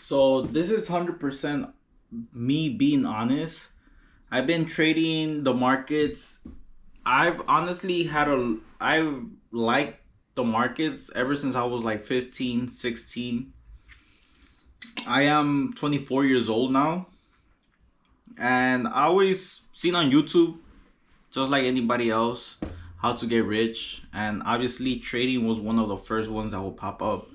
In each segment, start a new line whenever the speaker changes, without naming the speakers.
So this is 100% me being honest. I've been trading the markets. I've honestly I've liked the markets ever since I was like 15, 16. I am 24 years old now, and I always seen on YouTube, just like anybody else, how to get rich. And obviously trading was one of the first ones that will pop up.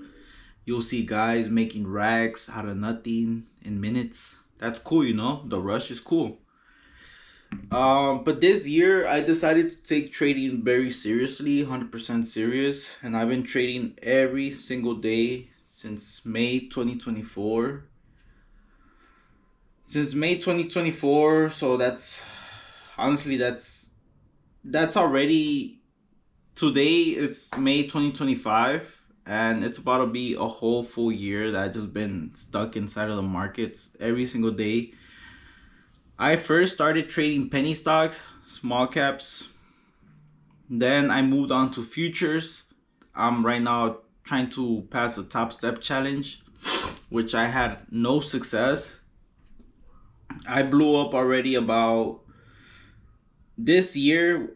You'll see guys making racks out of nothing in minutes. That's cool, The rush is cool. But this year I decided to take trading very seriously, 100% serious, and I've been trading every single day since May 2024. Since May 2024, so that's honestly that's already today it's May 2025, and it's about to be a whole full year that I just been stuck inside of the markets every single day. I first started trading penny stocks, small caps. Then I moved on to futures. I'm right now trying to pass a top step challenge, which I had no success. I blew up already about this year.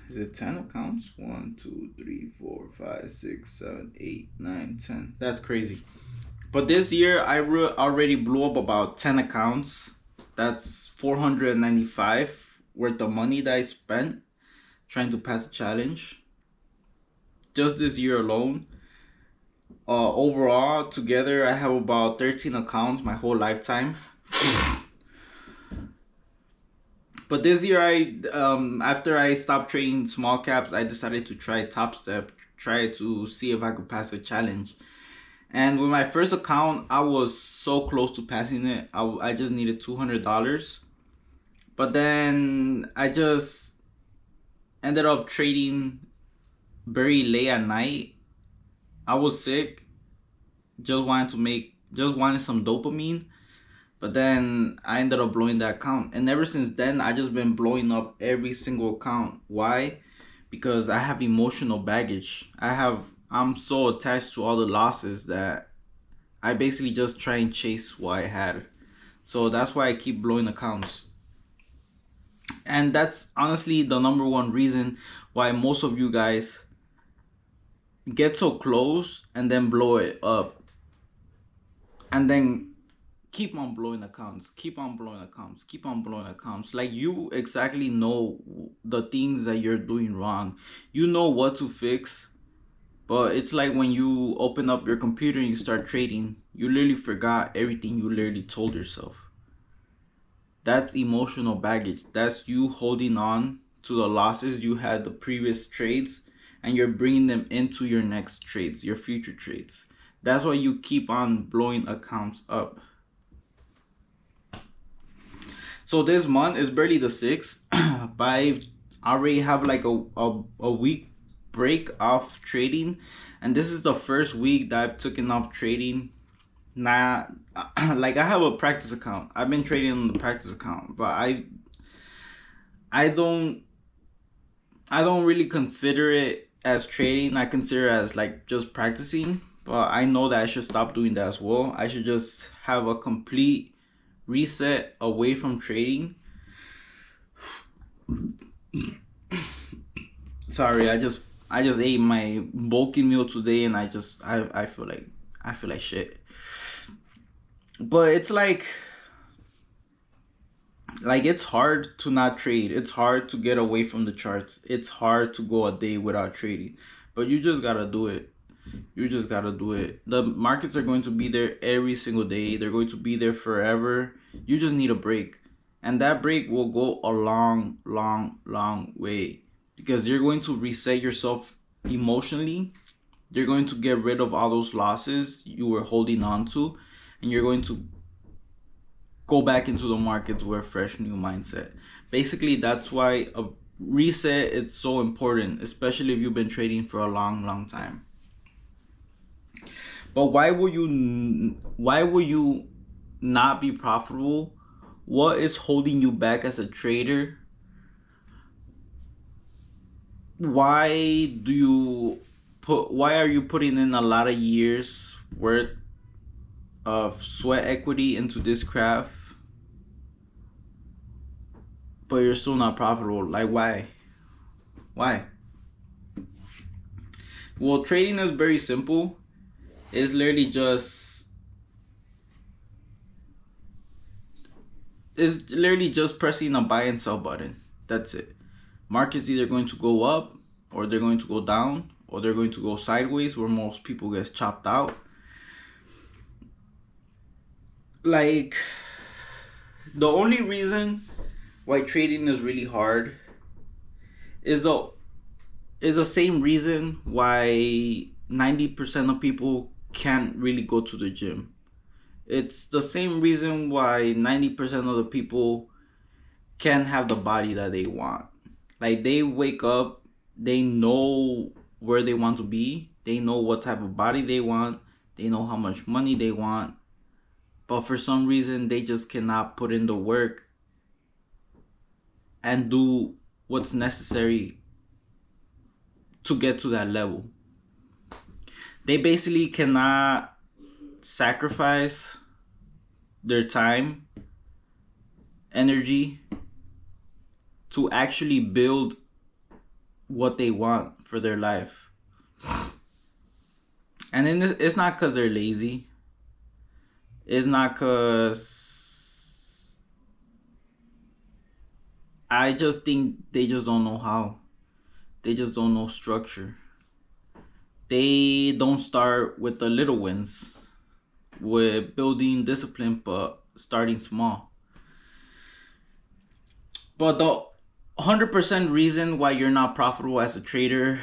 Is it 10 accounts? 1, 2, 3, 4, 5, 6, 7, 8, 9, 10. That's crazy. But this year, already blew up about 10 accounts. That's 495 worth of money that I spent trying to pass a challenge. Just this year alone. Overall, together, I have about 13 accounts my whole lifetime. But this year, after I stopped trading small caps, I decided to try Top Step, try to see if I could pass a challenge. And with my first account, I was so close to passing it. I just needed $200. But then I just ended up trading very late at night. I was sick, just wanted some dopamine. But then I ended up blowing that account. And ever since then, I just been blowing up every single account. Why? Because I have emotional baggage. I'm so attached to all the losses that I basically just try and chase what I had. So that's why I keep blowing accounts. And that's honestly the number one reason why most of you guys get so close and then blow it up. And then keep on blowing accounts, keep on blowing accounts, keep on blowing accounts. Like, you exactly know the things that you're doing wrong. You know what to fix. But it's like when you open up your computer and you start trading, you literally forgot everything you literally told yourself. That's emotional baggage. That's you holding on to the losses you had the previous trades, and you're bringing them into your next trades, your future trades. That's why you keep on blowing accounts up. So this month is barely the 6th, but I already have like a week break off trading, and this is the first week that I've taken off trading. Nah, like, I have a practice account. I've been trading on the practice account, but I don't really consider it as trading. I consider it as like just practicing. But I know that I should stop doing that as well. I should just have a complete reset away from trading. Sorry, I just ate my bulky meal today, and I feel like shit. But it's like it's hard to not trade. It's hard to get away from the charts. It's hard to go a day without trading. But you just gotta do it. You just gotta do it. The markets are going to be there every single day. They're going to be there forever. You just need a break. And that break will go a long, long, long way. Because you're going to reset yourself emotionally. You're going to get rid of all those losses you were holding on to. And you're going to go back into the markets with a fresh new mindset. Basically, that's why a reset is so important, especially if you've been trading for a long, long time. But why will you not be profitable? What is holding you back as a trader? why do you why are you putting in a lot of years worth of sweat equity into this craft, but you're still not profitable? Like, why? Well, trading is very simple. It's literally just pressing a buy and sell button. That's it. Market's either going to go up, or they're going to go down, or they're going to go sideways, where most people get chopped out. Like, the only reason why trading is really hard is the same reason why 90% of people can't really go to the gym. It's the same reason why 90% of the people can't have the body that they want. Like, they wake up, they know where they want to be, they know what type of body they want, they know how much money they want, but for some reason they just cannot put in the work and do what's necessary to get to that level. They basically cannot sacrifice their time, energy to actually build what they want for their life. And then it's not because they're lazy. It's not because I just think they just don't know how. They just don't know structure. They don't start with the little wins, with building discipline, but starting small. But the 100% reason why you're not profitable as a trader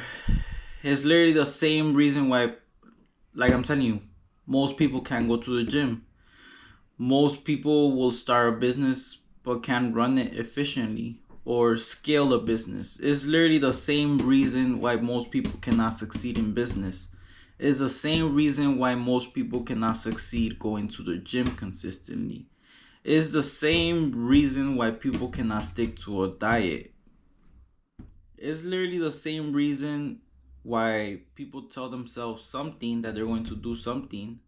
is literally the same reason why, like I'm telling you, most people can't go to the gym. Most people will start a business but can't run it efficiently or scale a business. It's literally the same reason why most people cannot succeed in business. It's the same reason why most people cannot succeed going to the gym consistently. It's the same reason why people cannot stick to a diet. It's literally the same reason why people tell themselves something, that they're going to do something,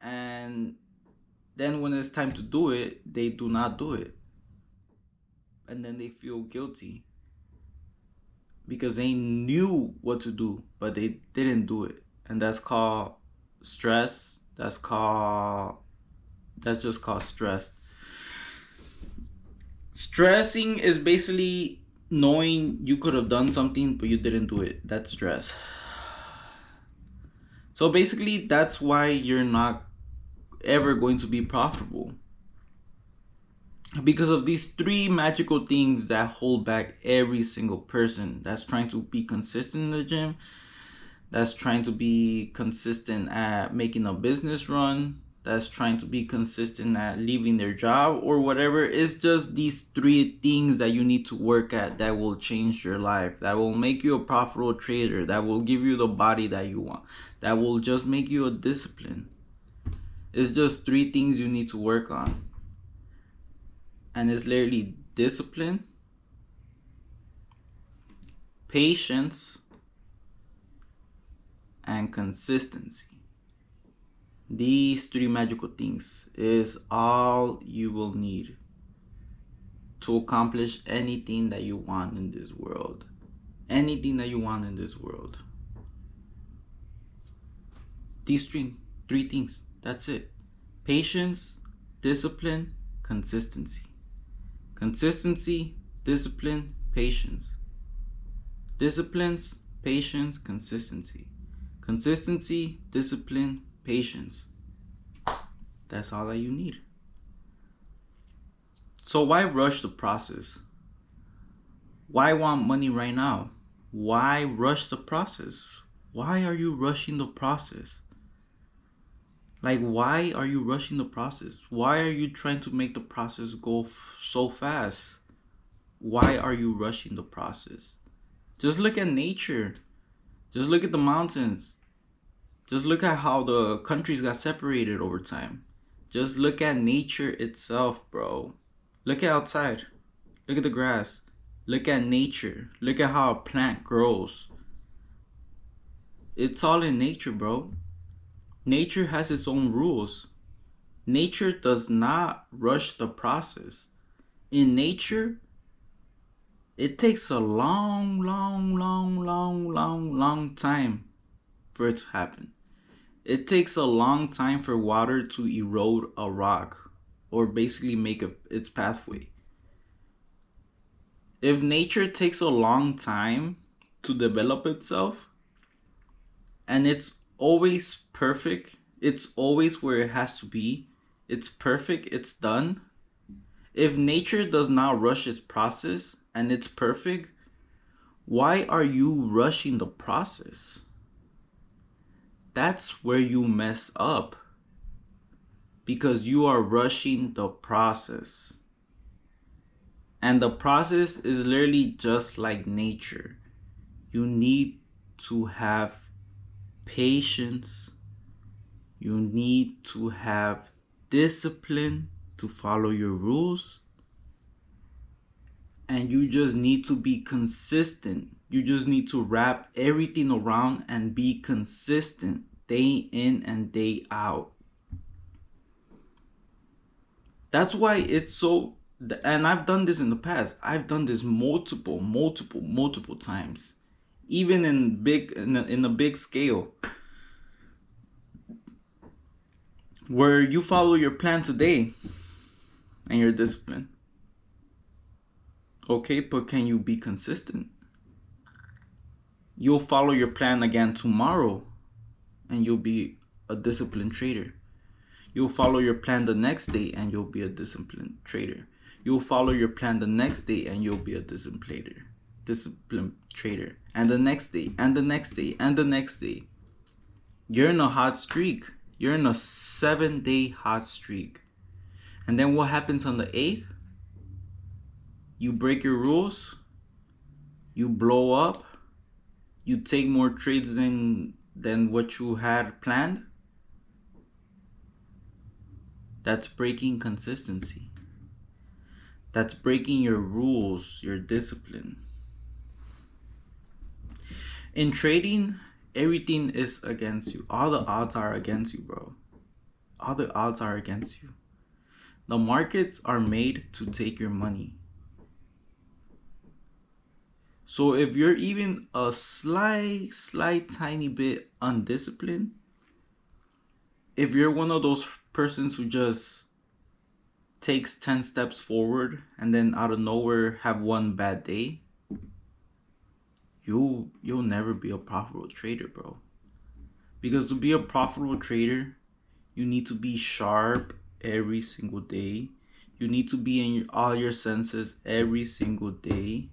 and then when it's time to do it, they do not do it. And then they feel guilty because they knew what to do, but they didn't do it. And that's called stress. That's just called stress. Stressing is basically knowing you could have done something, but you didn't do it. That's stress. So basically, that's why you're not ever going to be profitable, because of these three magical things that hold back every single person that's trying to be consistent in the gym, that's trying to be consistent at making a business run, that's trying to be consistent at leaving their job or whatever. It's just these three things that you need to work at that will change your life, that will make you a profitable trader, that will give you the body that you want, that will just make you a discipline. It's just three things you need to work on. And it's literally discipline, patience, and consistency. These three magical things is all you will need to accomplish anything that you want in this world. Anything that you want in this world. These three things. That's it. Patience, discipline, consistency. Consistency, discipline, patience. Disciplines, patience, consistency. Consistency, discipline, patience. That's all that you need. So why rush the process? Why want money right now? Why rush the process? Why are you rushing the process? Like, why are you rushing the process? Why are you trying to make the process go so fast? Why are you rushing the process? Just look at nature. Just look at the mountains. Just look at how the countries got separated over time. Just look at nature itself, bro. Look at outside. Look at the grass. Look at nature. Look at how a plant grows. It's all in nature, bro. Nature has its own rules. Nature does not rush the process. In nature, it takes a long time for it to happen. It takes a long time for water to erode a rock or basically make its pathway. If nature takes a long time to develop itself and it's always perfect, it's always where it has to be, it's perfect, it's done. If nature does not rush its process and it's perfect, why are you rushing the process? That's where you mess up. Because you are rushing the process. And the process is literally just like nature. You need to have patience. You need to have discipline to follow your rules. And you just need to be consistent. You just need to wrap everything around and be consistent day in and day out. That's why it's so, and I've done this in the past. I've done this multiple times, even in a big scale, where you follow your plan today and you're disciplined. Okay, but can you be consistent? You'll follow your plan again tomorrow and you'll be a disciplined trader. You'll follow your plan the next day and you'll be a disciplined trader. You'll follow your plan the next day and you'll be a disciplined trader. And the next day, and the next day, and the next day. You're in a hot streak. You're in a 7-day hot streak. And then what happens on the 8th? You break your rules. You blow up. You take more trades than what you had planned. That's breaking consistency. That's breaking your rules, your discipline. In trading, everything is against you. All the odds are against you, bro. All the odds are against you. The markets are made to take your money. So if you're even a slight tiny bit undisciplined, if you're one of those persons who just takes 10 steps forward and then out of nowhere have one bad day, you'll never be a profitable trader, bro. Because to be a profitable trader, you need to be sharp every single day. You need to be in all your senses every single day.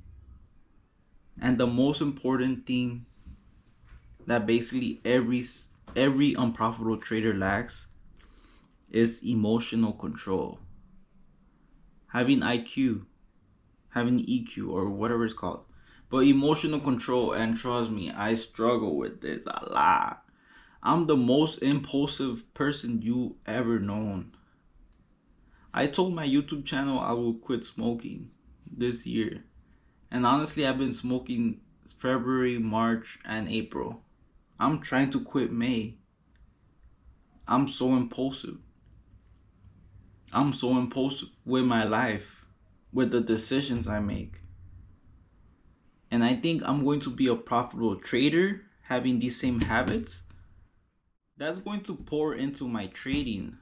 And the most important thing that basically every unprofitable trader lacks is emotional control. Having IQ, having EQ, or whatever it's called. But emotional control, and trust me, I struggle with this a lot. I'm the most impulsive person you ever known. I told my YouTube channel I will quit smoking this year. And honestly, I've been smoking February, March, and April. I'm trying to quit May. I'm so impulsive. I'm so impulsive with my life, with the decisions I make. And I think I'm going to be a profitable trader having these same habits. That's going to pour into my trading.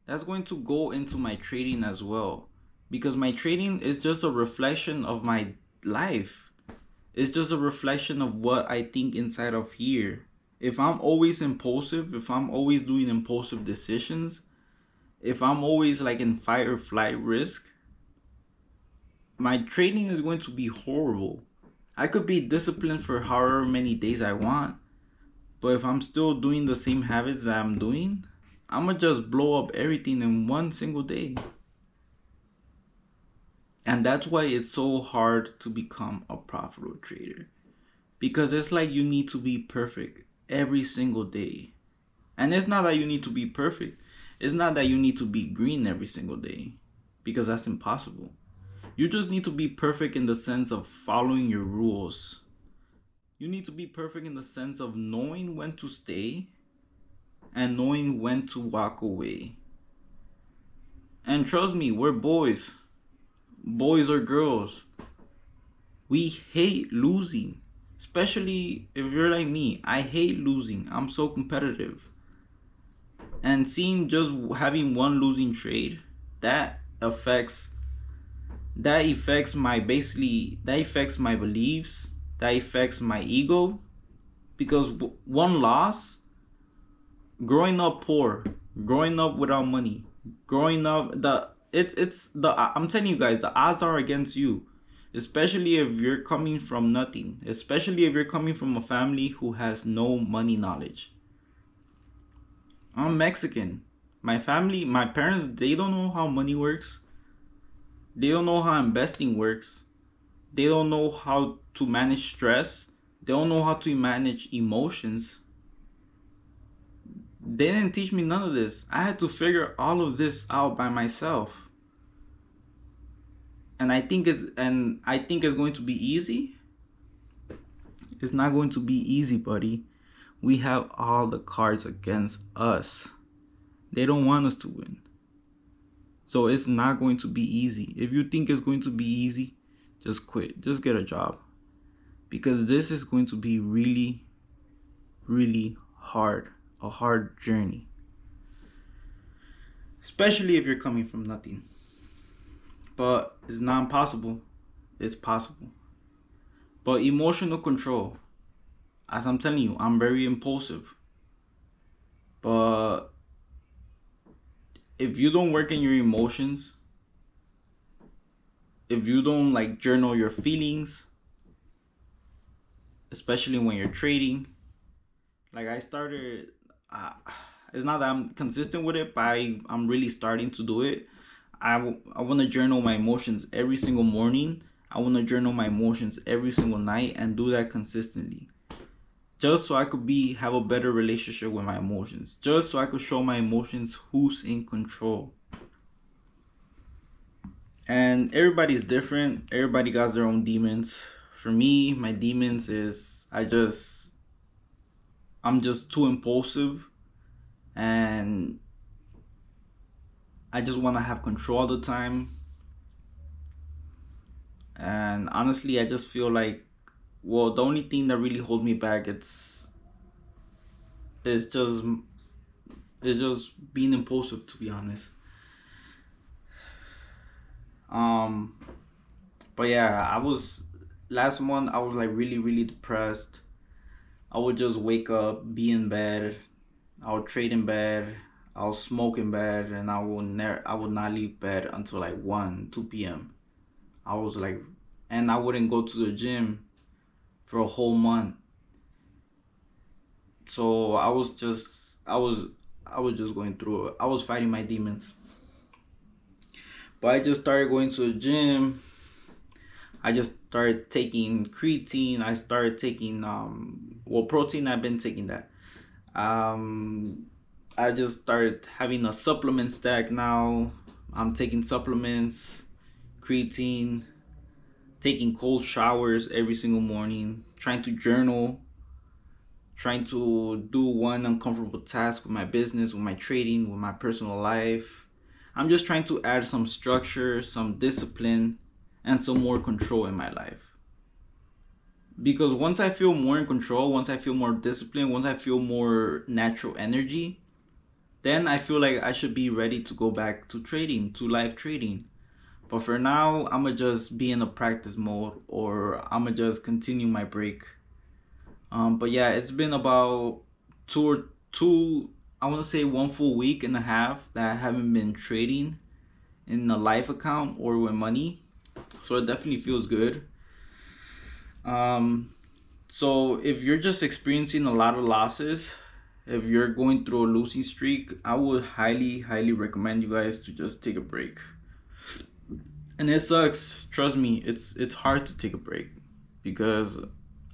That's going to go into my trading as well. Because my trading is just a reflection of my life. It's just a reflection of what I think inside of here. If I'm always impulsive, if I'm always doing impulsive decisions, if I'm always like in fight or flight risk, my trading is going to be horrible. I could be disciplined for however many days I want, but if I'm still doing the same habits that I'm doing, I'm gonna just blow up everything in one single day. And that's why it's so hard to become a profitable trader. Because it's like you need to be perfect every single day. And it's not that you need to be perfect. It's not that you need to be green every single day. Because that's impossible. You just need to be perfect in the sense of following your rules. You need to be perfect in the sense of knowing when to stay and knowing when to walk away. And trust me, we're boys. Boys or girls. We hate losing. Especially if you're like me. I hate losing. I'm so competitive. And seeing just having one losing trade, that affects my beliefs, that affects my ego, because one loss, growing up poor, growing up without money, growing up I'm telling you guys, the odds are against you, especially if you're coming from nothing, especially if you're coming from a family who has no money knowledge. I'm Mexican. My parents, they don't know how money works. They don't know how investing works. They don't know how to manage stress. They don't know how to manage emotions. They didn't teach me none of this. I had to figure all of this out by myself. And I think it's going to be easy. It's not going to be easy, buddy. We have all the cards against us. They don't want us to win. So it's not going to be easy. If you think it's going to be easy, just quit. Just get a job. Because this is going to be really, really hard. A hard journey. Especially if you're coming from nothing. But it's not impossible. It's possible. But emotional control. As I'm telling you, I'm very impulsive. But if you don't work in your emotions, if you don't like journal your feelings, especially when you're trading, like I started, it's not that I'm consistent with it, but I'm really starting to do it. I want to journal my emotions every single morning. I want to journal my emotions every single night and do that consistently. Just so I could have a better relationship with my emotions. Just so I could show my emotions who's in control. And everybody's different. Everybody got their own demons. For me, my demons is I'm just too impulsive, and I just want to have control all the time. And honestly, I just feel like, well, the only thing that really holds me back, it's just being impulsive, to be honest. But yeah, last month I was like really, really depressed. I would just wake up, be in bed, I would trade in bed, I would smoke in bed, and I would not leave bed until like 1, 2 p.m. I was like, and I wouldn't go to the gym for a whole month. So I was just going through it. I was fighting my demons. But I just started going to the gym. I just started taking creatine. I started taking protein. I've been taking that. I just started having a supplement stack now. I'm taking supplements, creatine, taking cold showers every single morning, trying to journal, trying to do one uncomfortable task with my business, with my trading, with my personal life. I'm just trying to add some structure, some discipline, and some more control in my life. Because once I feel more in control, once I feel more disciplined, once I feel more natural energy, then I feel like I should be ready to go back to trading, to live trading. But for now, I'ma just be in a practice mode, or I'ma just continue my break. But yeah, it's been about I want to say 1 full week and a half that I haven't been trading in a live account or with money. So it definitely feels good. So if you're just experiencing a lot of losses, if you're going through a losing streak, I would highly, highly recommend you guys to just take a break. And it sucks. Trust me, it's hard to take a break, because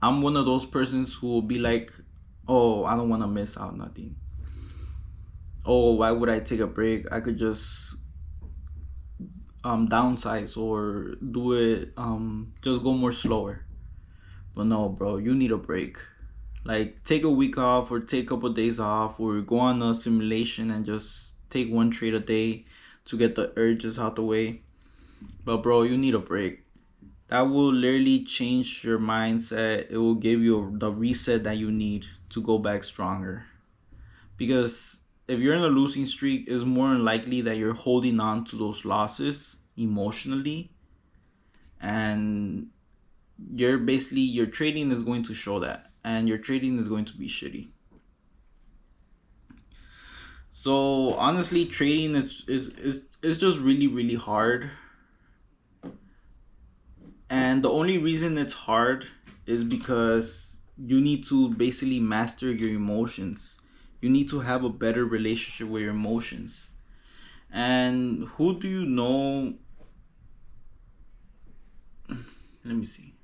I'm one of those persons who will be like, oh, I don't want to miss out nothing. Oh, why would I take a break? I could just downsize or do it just go more slower. But no, bro, you need a break. Like take a week off or take a couple days off or go on a simulation and just take one trade a day to get the urges out the way. But bro, you need a break. That will literally change your mindset. It will give you the reset that you need to go back stronger. Because if you're in a losing streak, it's more than likely that you're holding on to those losses emotionally, and your trading is going to show that, and your trading is going to be shitty. So honestly, trading is just really really hard, and the only reason it's hard is because you need to basically master your emotions. You need to have a better relationship with your emotions. And who do you know? Let me see.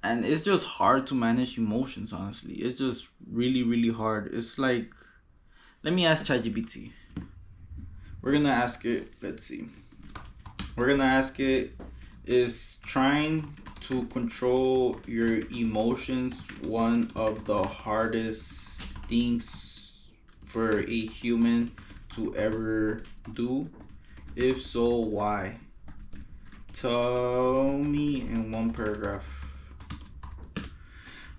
And it's just hard to manage emotions, honestly. It's just really really hard. It's like, let me ask ChatGPT. We're gonna ask it, let's see. We're gonna ask it, is trying to control your emotions one of the hardest things for a human to ever do? If so, why? Tell me in one paragraph.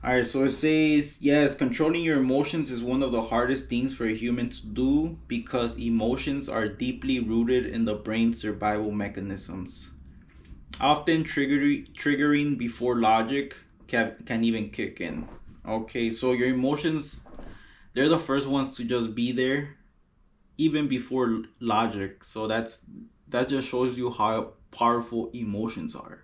Alright, so it says, yes, controlling your emotions is one of the hardest things for a human to do because emotions are deeply rooted in the brain's survival mechanisms, often triggering before logic can even kick in. Okay, so your emotions, they're the first ones to just be there even before logic. So that just shows you how powerful emotions are.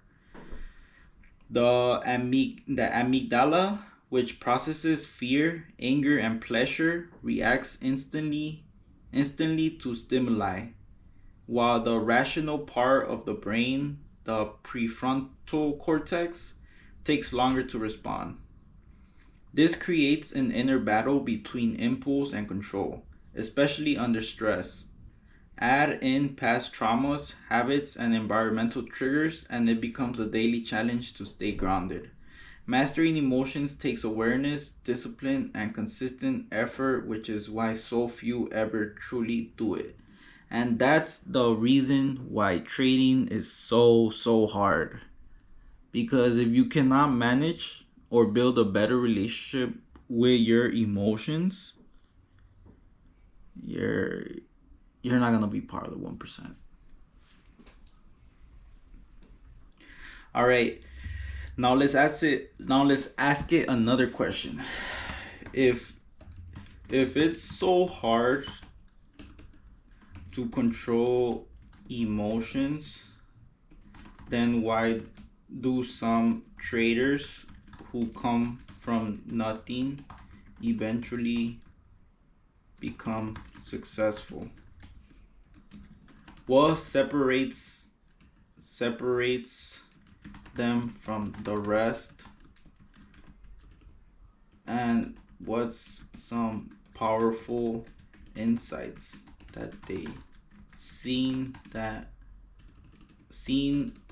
The amygdala, which processes fear, anger, and pleasure, reacts instantly to stimuli, while the rational part of the brain, the prefrontal cortex, takes longer to respond. This creates an inner battle between impulse and control, especially under stress. Add in past traumas, habits, and environmental triggers, and it becomes a daily challenge to stay grounded. Mastering emotions takes awareness, discipline, and consistent effort, which is why so few ever truly do it. And that's the reason why trading is so hard. Because if you cannot manage or build a better relationship with your emotions, you're not gonna be part of the 1%. All right. Now let's ask it another question. If it's so hard to control emotions, then why do some traders who come from nothing eventually become successful? What separates them from the rest, and what's some powerful insights that they seen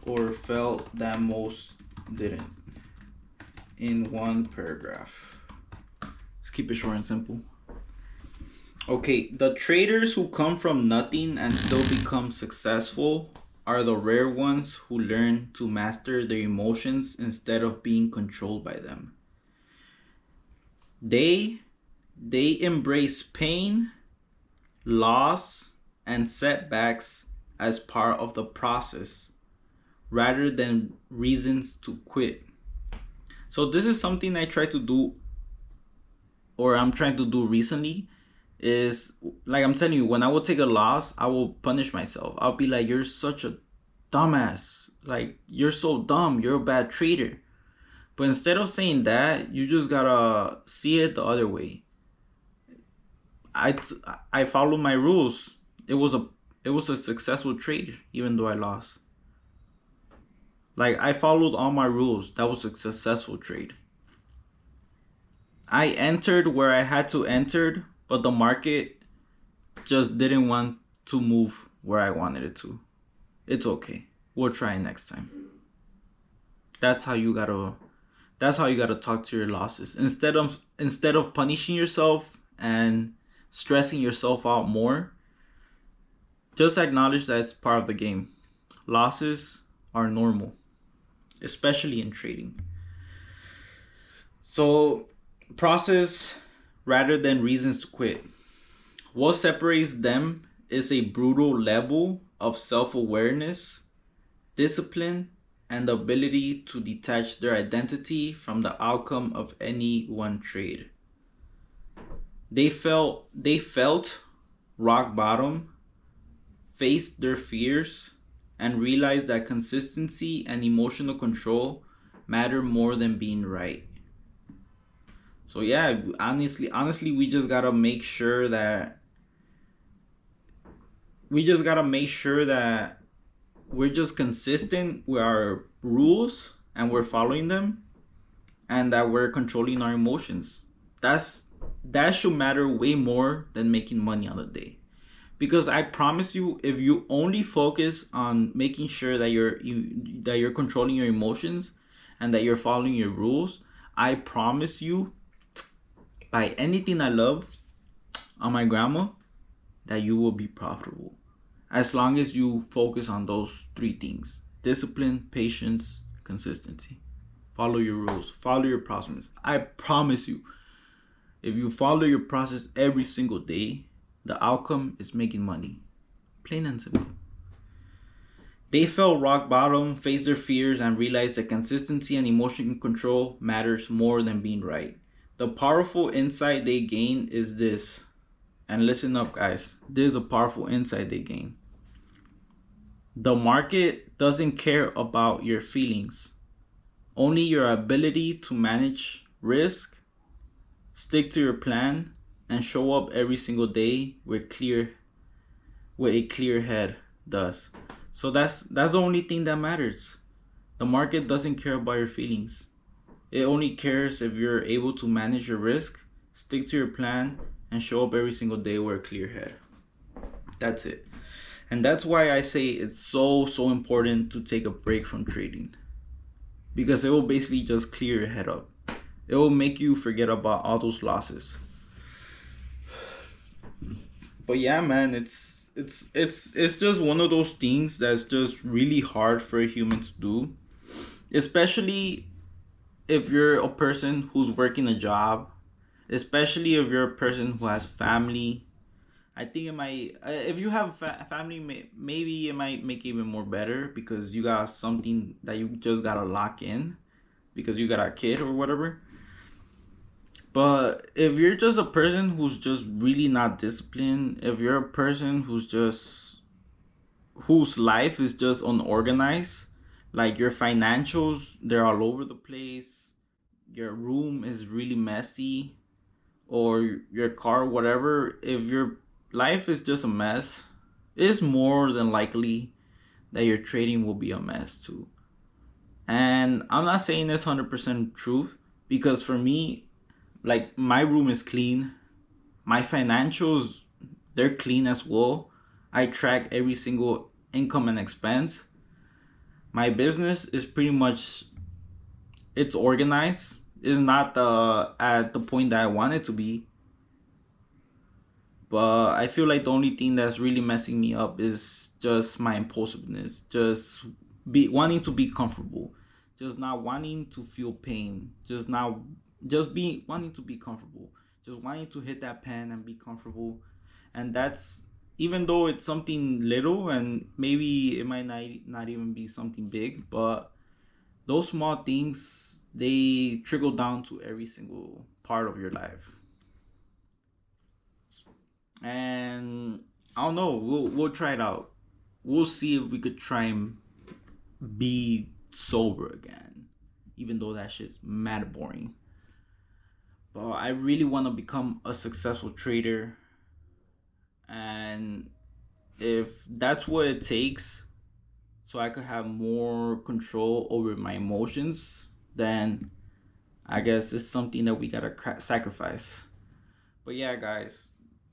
or felt that most didn't? In one paragraph. Let's keep it short and simple. Okay, the traders who come from nothing and still become successful are the rare ones who learn to master their emotions instead of being controlled by them. They embrace pain, loss, and setbacks as part of the process rather than reasons to quit. So this is something I try to do, or I'm trying to do recently, is like I'm telling you, when I will take a loss, I will punish myself. I'll be like, you're such a dumbass. Like, you're so dumb. You're a bad trader. But instead of saying that, you just gotta see it the other way. I followed my rules. It was a successful trade, even though I lost. Like, I followed all my rules. That was a successful trade. I entered where I had to enter, but the market just didn't want to move where I wanted it to. It's okay. We'll try it next time. That's how you gotta talk to your losses. Instead of punishing yourself and stressing yourself out more, just acknowledge that it's part of the game. Losses are normal, especially in trading. So, process rather than reasons to quit. What separates them is a brutal level of self awareness, discipline, and the ability to detach their identity from the outcome of any one trade. They felt rock bottom, faced their fears, and realized that consistency and emotional control matter more than being right. So yeah, honestly, we just gotta make sure that we're just consistent with our rules and we're following them, and that we're controlling our emotions. That's that should matter way more than making money on the day. Because I promise you, if you only focus on making sure that you're controlling your emotions and that you're following your rules, I promise you, by anything I love on my grandma, that you will be profitable. As long as you focus on those three things: discipline, patience, consistency. Follow your rules, follow your process. I promise you, if you follow your process every single day, the outcome is making money. Plain and simple. They felt rock bottom, faced their fears, and realized that consistency and emotion control matters more than being right. The powerful insight they gain is this. And listen up, guys. This is a powerful insight they gain. The market doesn't care about your feelings, only your ability to manage risk, stick to your plan, and show up every single day with a clear head does. So that's the only thing that matters. The market doesn't care about your feelings. It only cares if you're able to manage your risk, stick to your plan, and show up every single day with a clear head. That's it. And that's why I say it's so important to take a break from trading. Because it will basically just clear your head up. It will make you forget about all those losses. But yeah, man, it's just one of those things that's just really hard for a human to do, especially if you're a person who's working a job, especially if you're a person who has family. I think it might, if you have family, maybe it might make it even more better because you got something that you just gotta lock in because you got a kid or whatever. But if you're just a person who's just really not disciplined, if you're a person whose life is just unorganized, like your financials, they're all over the place, your room is really messy, or your car, whatever, if your life is just a mess, it's more than likely that your trading will be a mess too. And I'm not saying this 100% truth because for me, like my room is clean, my financials, they're clean as well. I track every single income and expense. My business is pretty much, it's organized. It's not at the point that I want it to be, but I feel like the only thing that's really messing me up is just my impulsiveness, just be wanting to be comfortable, just not wanting to feel pain, just be wanting to be comfortable, just wanting to hit that pen and be comfortable. And that's, even though it's something little and maybe it might not even be something big, but those small things, they trickle down to every single part of your life. And I don't know. We'll try it out. We'll see if we could try and be sober again, even though that shit's mad boring. But I really want to become a successful trader, and if that's what it takes, so I could have more control over my emotions, then I guess it's something that we gotta sacrifice. But yeah, guys,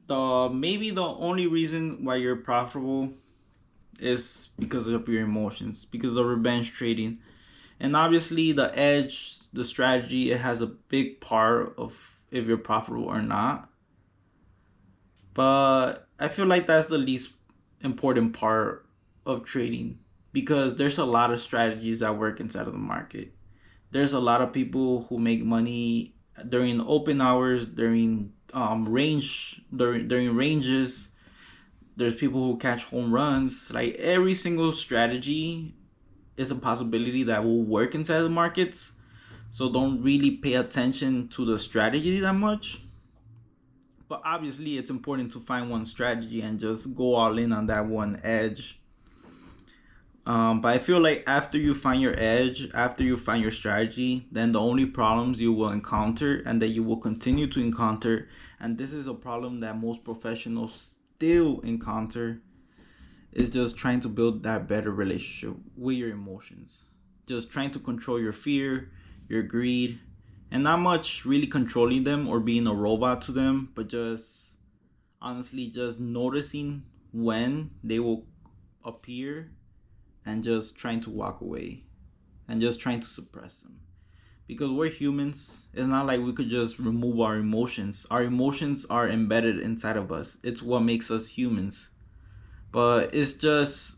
the maybe the only reason why you're profitable is because of your emotions, because of revenge trading. And obviously the edge, the strategy, it has a big part of if you're profitable or not. But I feel like that's the least important part of trading, because there's a lot of strategies that work inside of the market. There's a lot of people who make money during open hours, during during ranges. There's people who catch home runs. Like every single strategy is a possibility that will work inside the markets. So don't really pay attention to the strategy that much. But obviously, it's important to find one strategy and just go all in on that one edge. But I feel like after you find your edge, after you find your strategy, then the only problems you will encounter and that you will continue to encounter, and this is a problem that most professionals still encounter, is just trying to build that better relationship with your emotions. Just trying to control your fear, your greed, and not much really controlling them or being a robot to them, but just honestly just noticing when they will appear and just trying to walk away and just trying to suppress them. Because we're humans, it's not like we could just remove our emotions. Our emotions are embedded inside of us, it's what makes us humans. But it's just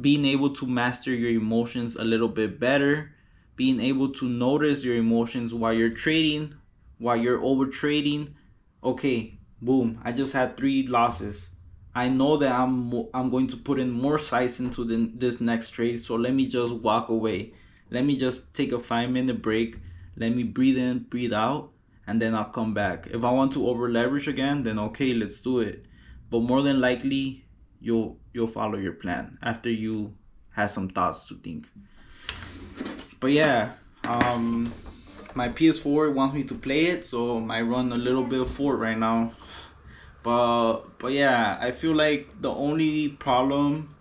being able to master your emotions a little bit better, being able to notice your emotions while you're trading, while you're over trading. Okay, boom, I just had 3 losses. I know that I'm going to put in more size into this next trade, so let me just walk away. Let me just take a 5-minute break. Let me breathe in, breathe out, and then I'll come back. If I want to over leverage again, then okay, let's do it. But more than likely, you'll follow your plan after you have some thoughts to think. But yeah, my PS4 wants me to play it, so I run a little bit of Fort right now. But yeah, I feel like the only problem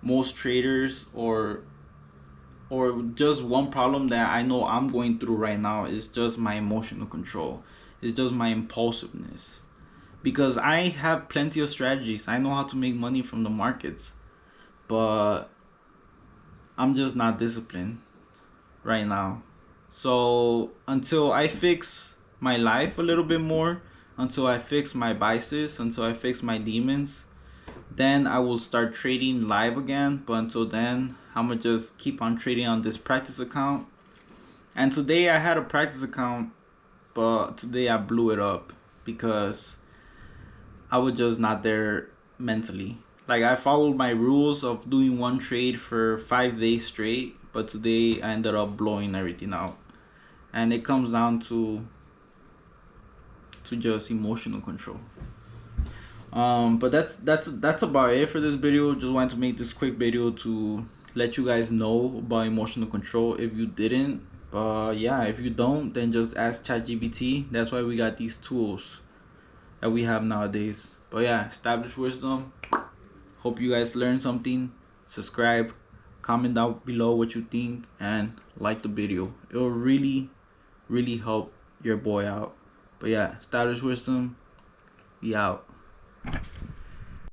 most traders or just one problem that I know I'm going through right now is just my emotional control. It's just my impulsiveness. Because I have plenty of strategies. I know how to make money from the markets, but I'm just not disciplined right now. So until I fix my life a little bit more, until I fix my vices, until I fix my demons, then I will start trading live again. But until then, I'm gonna just keep on trading on this practice account. And today I had a practice account, but today I blew it up because I was just not there mentally. Like I followed my rules of doing one trade for 5 days straight, but today I ended up blowing everything out. And it comes down to just emotional control. But that's about it for this video. Just wanted to make this quick video to let you guys know about emotional control if you didn't. But yeah, if you don't, then just ask ChatGPT. That's why we got these tools that we have nowadays. But yeah, established wisdom. Hope you guys learned something. Subscribe, comment down below what you think, and like the video. It will really help your boy out. But yeah, established wisdom. We out.